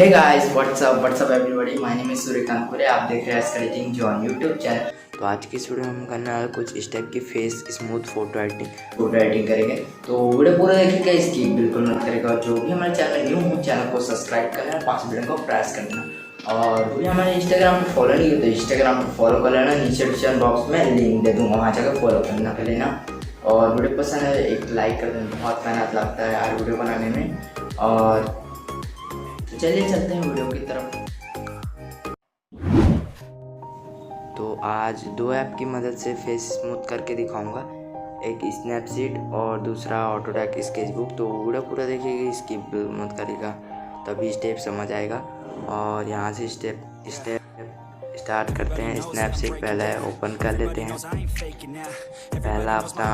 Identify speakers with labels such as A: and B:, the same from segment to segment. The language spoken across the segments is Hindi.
A: Hey guys what's up everybody, my name is Suryakant. आप देख रहे हैं स्केचिंग जो ऑन यूट्यूब चैनल। तो आज की वीडियो में हम करने वाले कुछ इस टाइप की फेस स्मूथ फोटो एडिटिंग करेंगे। तो वीडियो पूरा देखिएगा, इसकी बिल्कुल मत करेगा। जो भी हमारे चैनल न्यू हो चैनल को सब्सक्राइब करना, 5 बटन को प्रेस कर देना। और भी हमारे इंस्टाग्राम पर फॉलो नहीं किया तो इंस्टाग्राम पर फॉलो कर लेना। नीचे डिस्क्रिप्शन बॉक्स में लिंक दे दूँगा, वहाँ जाकर फॉलो करना कर लेना। और वीडियो पसंद है एक लाइक कर देना, बहुत मेहनत लगता है यार वीडियो बनाने में। और तो चलिए चलते हैं वीडियो की तरफ। तो आज दो ऐप की मदद से फेस स्मूथ करके दिखाऊंगा, एक स्नैपसीड और दूसरा ऑटोडेस्क स्केचबुक। तो वीडियो पूरा देखिएगा, इसकी मत करेगा तभी स्टेप समझ आएगा। और यहाँ से स्टेप स्टार्ट करते हैं। स्नैपसीड पहले ओपन कर लेते हैं। पहला अपना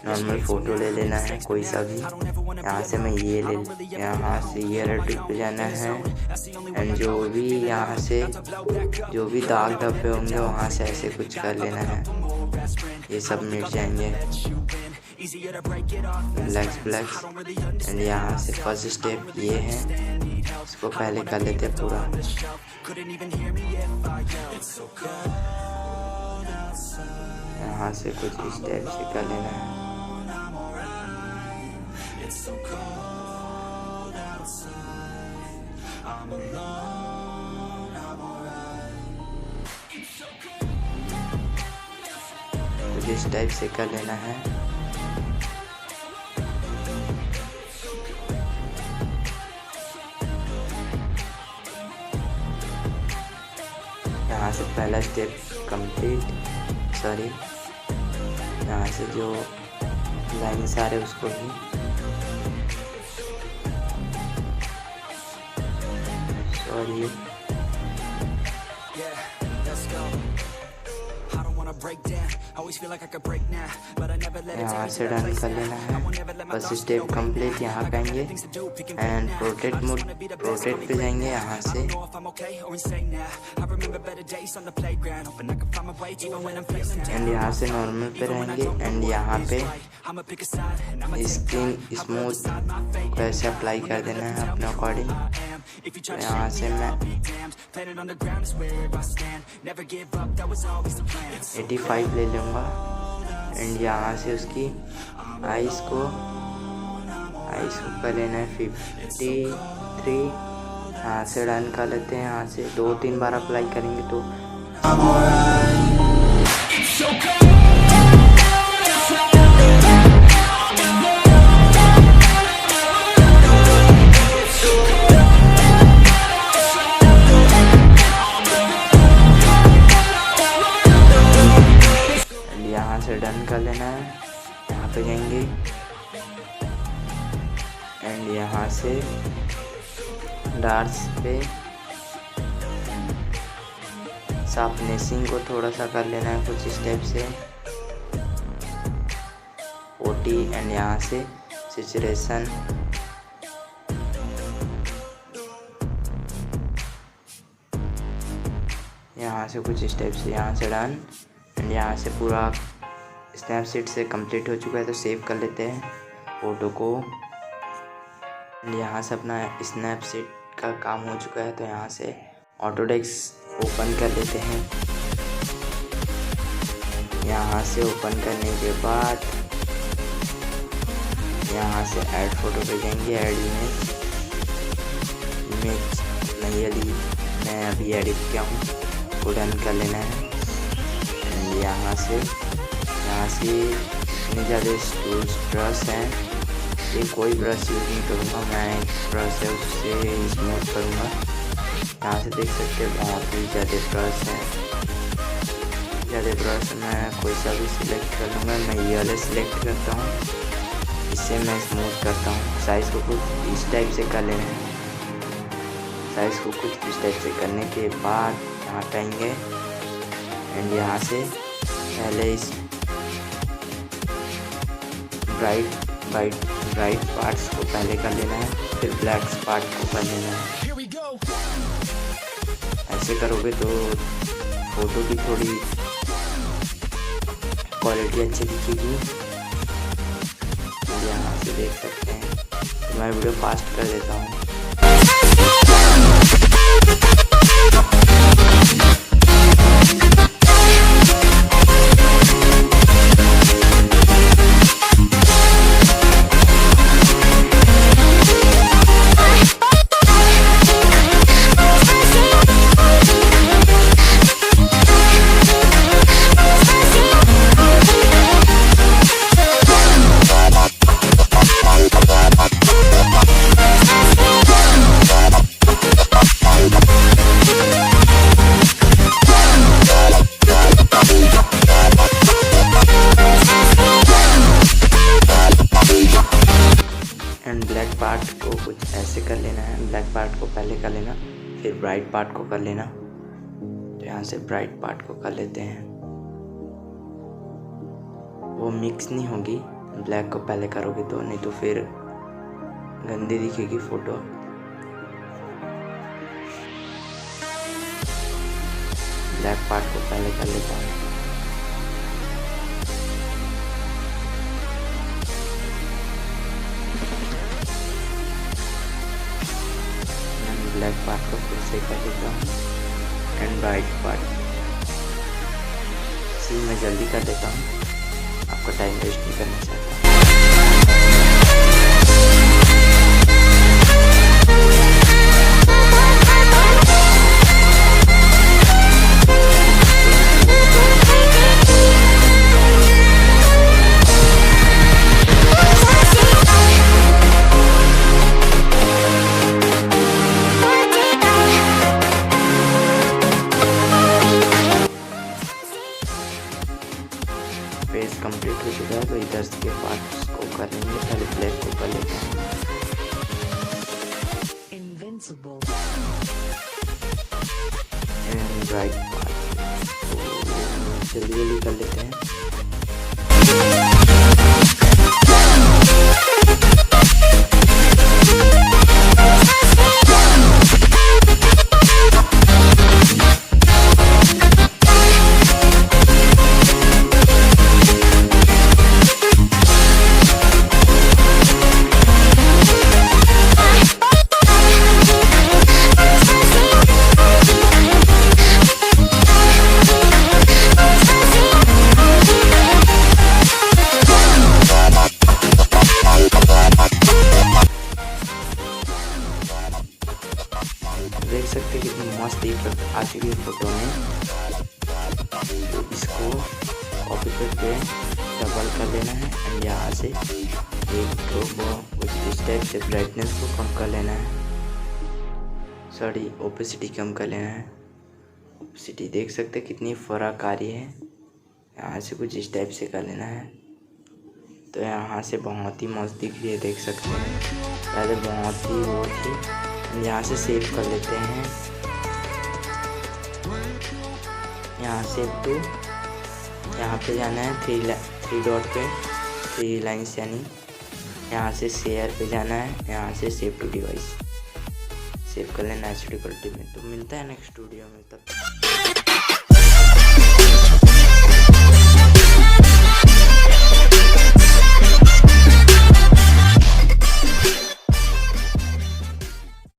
A: नॉर्मल फ़ोटो ले लेना है कोई सा भी। यहाँ से मैं यहाँ से ये ट्रिक पे जाना है। एंड जो भी यहाँ से जो भी दाग धब्बे होंगे वहाँ से ऐसे कुछ कर लेना है, ये सब मिट जाएंगे ब्लैक्स। एंड यहाँ से फर्स्ट स्टेप ये है, इसको पहले कर लेते हैं पूरा। यहाँ से कुछ इस टाइप से कर लेना है। कुछ इस टाइप से कर लेना है। यहाँ से पहला स्टेप कंप्लीट। यहाँ से जो लाइन सारे उसको भी यहाँ से डन कर लेना है। बस स्टेप कंप्लीट यहाँ करेंगे एंड प्रोटेक्ट पे जाएंगे। यहाँ से एंड यहाँ से नॉर्मल पे रहेंगे। एंड यहाँ पे स्किन स्मूथ कैसे अप्लाई कर देना है अपने अकॉर्डिंग। यहाँ से मैं 85 ले लूँगा। एंड यहाँ से उसकी आइस को कर लेना है 53। यहाँ से डन कर लेते हैं। यहाँ से 2-3 बार अप्लाई करेंगे तो यहाँ से डन कर लेना है। यहाँ पे जाएंगे एंड यहाँ से डार्क्स पे शार्पनेसिंग को थोड़ा सा कर लेना है कुछ स्टेप से 40। एंड यहाँ से सैचुरेशन यहाँ से कुछ स्टेप से यहाँ से डन। एंड यहाँ से पूरा स्नैपसीड से कंप्लीट हो चुका है तो सेव कर लेते हैं फ़ोटो को। एंड यहाँ से अपना स्नैपसीड का काम हो चुका है तो यहाँ से ऑटोडेस्क ओपन कर लेते हैं। यहाँ से ओपन करने के बाद यहाँ से ऐड फोटो पे जाएंगे। ऐड इमेज मैं अभी एडिट किया हूँ, वो डन कर लेना है। यहाँ से इतने ज़्यादा टूल्स ब्रश हैं, ये कोई ब्रश यूज़ नहीं करूँगा, मैं एक ब्रश है उससे स्मूथ करूँगा। यहाँ से देख सकते हैं बहुत ही ज़्यादा ब्रश हैं। मैं कोई सा भी सिलेक्ट कर लूँगा। मैं ये वाले सिलेक्ट करता हूँ, इससे मैं स्मूथ करता हूँ। साइज़ को कुछ इस टाइप से कर लेना है। साइज़ को कुछ इस टाइप से करने के बाद यहाँ आएंगे एंड यहाँ से पहले इस ब्राइट पार्ट्स को पहले कर लेना है, फिर ब्लैक पार्ट को कर लेना है। ऐसे करोगे तो फोटो की थोड़ी क्वालिटी अच्छी दिखेगी। यहाँ से देख सकते हैं। मैं वीडियो फास्ट कर देता हूँ। से कर लेना है। ब्लैक पार्ट को पहले कर लेना, फिर ब्राइट पार्ट को कर लेना। तो यहाँ से ब्राइट पार्ट को कर लेते हैं। वो मिक्स नहीं होगी, ब्लैक को पहले करोगे तो, नहीं तो फिर गंदी दिखेगी फ़ोटो। ब्लैक पार्ट को पहले कर लेता हूँ। ब्लैक पार्ट को फिर से कर लेता हूँ एंड ब्राइट पार्ट इसी में जल्दी कर देता हूँ, आपका टाइम वेस्ट नहीं करना चाहता। फेस कंप्लीट हो चुका है, तो इधर के पार्ट्स को कर लेंगे। पहले ब्लैक को कर लेते हैं एंड ब्राइट पार्ट जल्दी जल्दी कर लेते हैं। देख सकते हैं कितनी मस्त इफेक्ट आ चुकी है फोटो में। तो इसको कॉपी करके डबल कर लेना है एंड यहाँ से एक कुछ इस टाइप से ब्राइटनेस को कम कर लेना है, सॉरी ओपेसिटी कम कर लेना है। ओपेसिटी देख सकते हैं कितनी फर्क आ रही है। यहाँ से कुछ इस टाइप से कर लेना है। तो यहाँ से बहुत ही मस्त दिख रही है, देख सकते हैं। पहले बहुत ही वो थी, यहाँ से सेव कर लेते हैं। यहाँ सेव टू, यहाँ पे जाना है थ्री डॉट पे, 3 लाइन्स यानी। यहाँ से शेयर पे जाना है, यहाँ से सेव टू डिवाइस सेव कर लेना एचडी क्वालिटी में। तो मिलता है नेक्स्ट वीडियो में, तब